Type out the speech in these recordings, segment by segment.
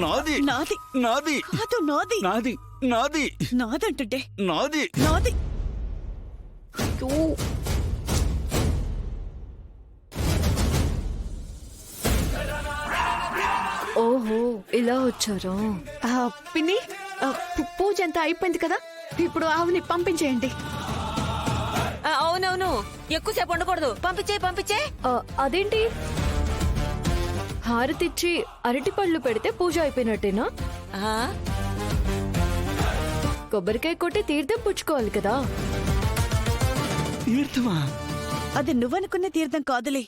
నాది నాది నాది కాదు నాది నాది నాది నాదంటుంటే నాది నాది. ఓహో ఇలా వచ్చారా? పిన్ని పూజ అంతా అయిపోయింది కదా, ఇప్పుడు ఆవుని పంపించేయండి. అవునవును, ఎక్కువసేపు ఉండకూడదు. పంపించే అదేంటి హారతిచ్చి అరటి పళ్ళు పెడితే పూజ అయిపోయినట్టేనా? కొబ్బరికాయ కొట్టి తీర్థం పుచ్చుకోవాలి కదా. తీర్థమా? అది నువ్వనుకున్న తీర్థం కాదులే.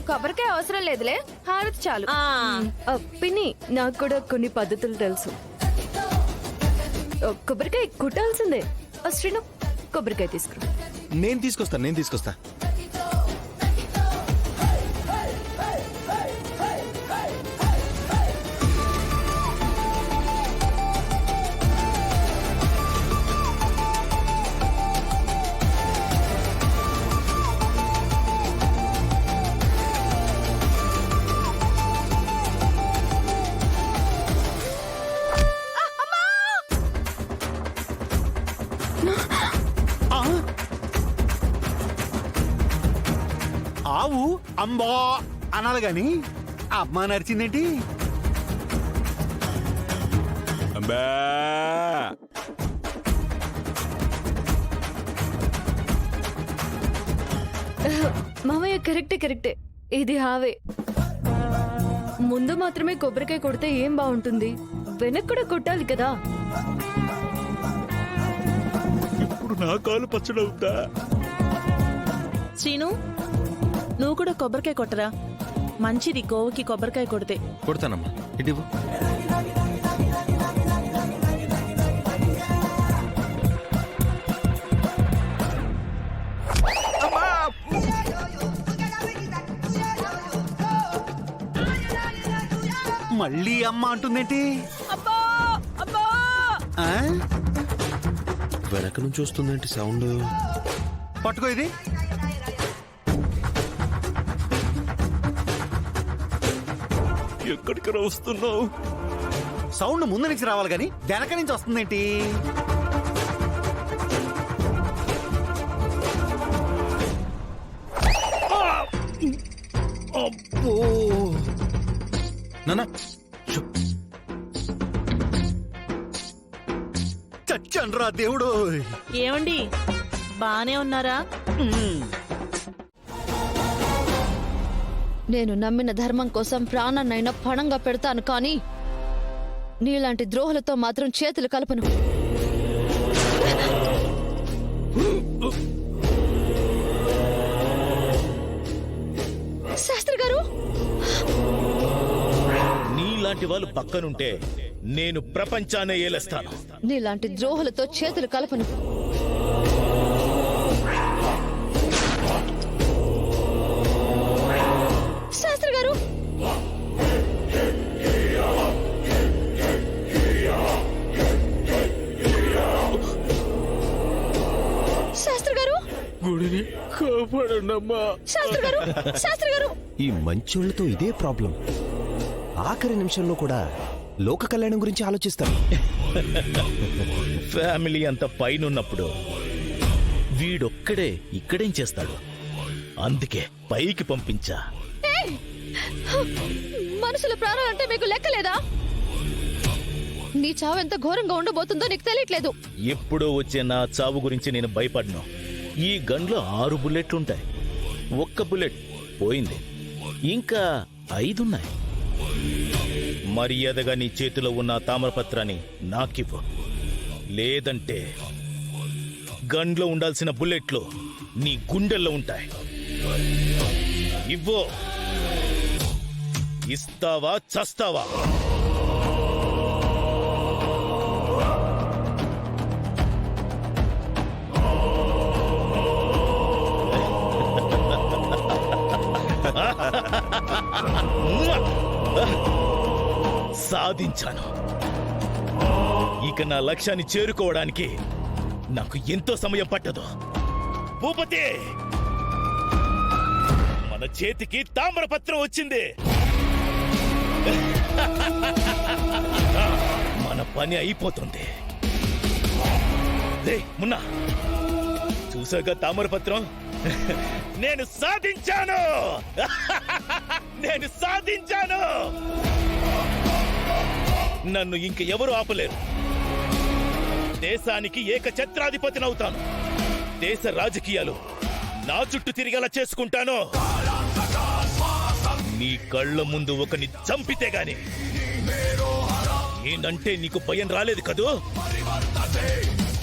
కొబ్బరికాయ అవసరం లేదులే, హారతి చాలు. పిన్ని నాకు కూడా కొన్ని పద్ధతులు తెలుసు. కొబ్బరికాయ కుట్టాల్సిందే. శ్రీను కొబ్బరికాయ తీసుకురా. నేను తీసుకొస్తా. ఆవు అంబా అనాలి గాని అమ్మ నరిచిందేంటి? అంబా మామయ్య కరెక్టే. ఇది హావే. ముందు మాత్రమే కొబ్బరికాయ కొడితే ఏం బాగుంటుంది, వెనక్కి కూడా కొట్టాలి కదా. ఇప్పుడు నా కాలు పచ్చడవుతా. శ్రీను, నువ్వు కూడా కొబ్బరికాయ కొట్టరా. మంచిది గోవుకి కొబ్బరికాయ కొడితే. కొడతానమ్మా, ఇటు మళ్ళీ అమ్మ అంటుందేంటి? ఆ? వెనక నుంచి వస్తుందేంటి సౌండ్? పట్టుకో ఇది. ఎక్కడికి వస్తున్నావు? సౌండ్ ముందు నుంచి రావాలి గాని వెనక నుంచి వస్తుందేంటి? అబ్బో నాన్న చచ్చండ్రా దేవుడు. ఏమండి బానే ఉన్నారా? నేను నమ్మిన ధర్మం కోసం ప్రాణాన్నైనా పణంగా పెడతాను, కానీ నీలాంటి ద్రోహులతో మాత్రం చేతులు కలపను. శాస్త్రి గారు, నీలాంటి వాళ్ళు పక్కనుంటే నేను ప్రపంచాన్ని ఏలేస్తాను. నీలాంటి ద్రోహులతో చేతులు కలపను. శాస్త్రి గారు, శాస్త్రి గారు, గుడిని కాపాడండమ్మా. శాస్త్రి గారు. ఈ మంచోళ్ళతో ఇదే ప్రాబ్లం. ఆఖరి నిమిషంలో కూడా లోక కళ్యాణం గురించి ఆలోచిస్తారు. ఫ్యామిలీ అంత పైనున్నప్పుడు వీడొక్కడే ఇక్కడేం చేస్తాడు? అందుకే పైకి పంపించా. మనుషుల ప్రాణాలంటే మీకు లెక్కలేదా? నీ చావు ఎంత ఘోరంగా ఉండబోతుందో నీకు తెలియట్లేదు. ఎప్పుడో వచ్చే నా చావు గురించి నేను భయపడను. ఈ గన్లో 6 బుల్లెట్లుంటాయి. ఒక్క బుల్లెట్ పోయింది, ఇంకా 5 ఉన్నాయి. మర్యాదగా నీ చేతిలో ఉన్న తామ్రపత్రాన్ని నాకివ్వు, లేదంటే గన్లో ఉండాల్సిన బుల్లెట్లు నీ గుండెల్లో ఉంటాయి. ఇవ్వో, ఇస్తావా చస్తావా? సాధించాను. ఇక నా లక్ష్యాన్ని చేరుకోవడానికి నాకు ఎంతో సమయం పట్టదు. భూపతి, మన చేతికి తామ్రపత్రం వచ్చింది. మన పని అయిపోతుంది. రే మున్నా, చూసాక తామరపత్రం, నేను సాధించాను. నేను సాధించాను. నన్ను ఇంక ఎవరు ఆపలేరు. దేశానికి ఏకఛత్రాధిపతినవుతాను. దేశ రాజకీయాలు నా చుట్టూ తిరిగేలా చేసుకుంటాను. నీ కళ్ళ ముందు ఒకని చంపితే గాని ఏంటంటే నీకు భయం రాలేదు కదూ?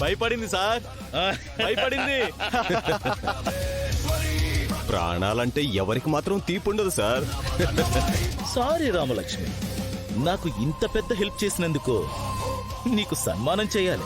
భయపడింది సార్, భయపడింది. ప్రాణాలంటే ఎవరికి మాత్రం తీపుండదు సార్. సారీ రామలక్ష్మి, నాకు ఇంత పెద్ద హెల్ప్ చేసినందుకు నీకు సన్మానం చేయాలి.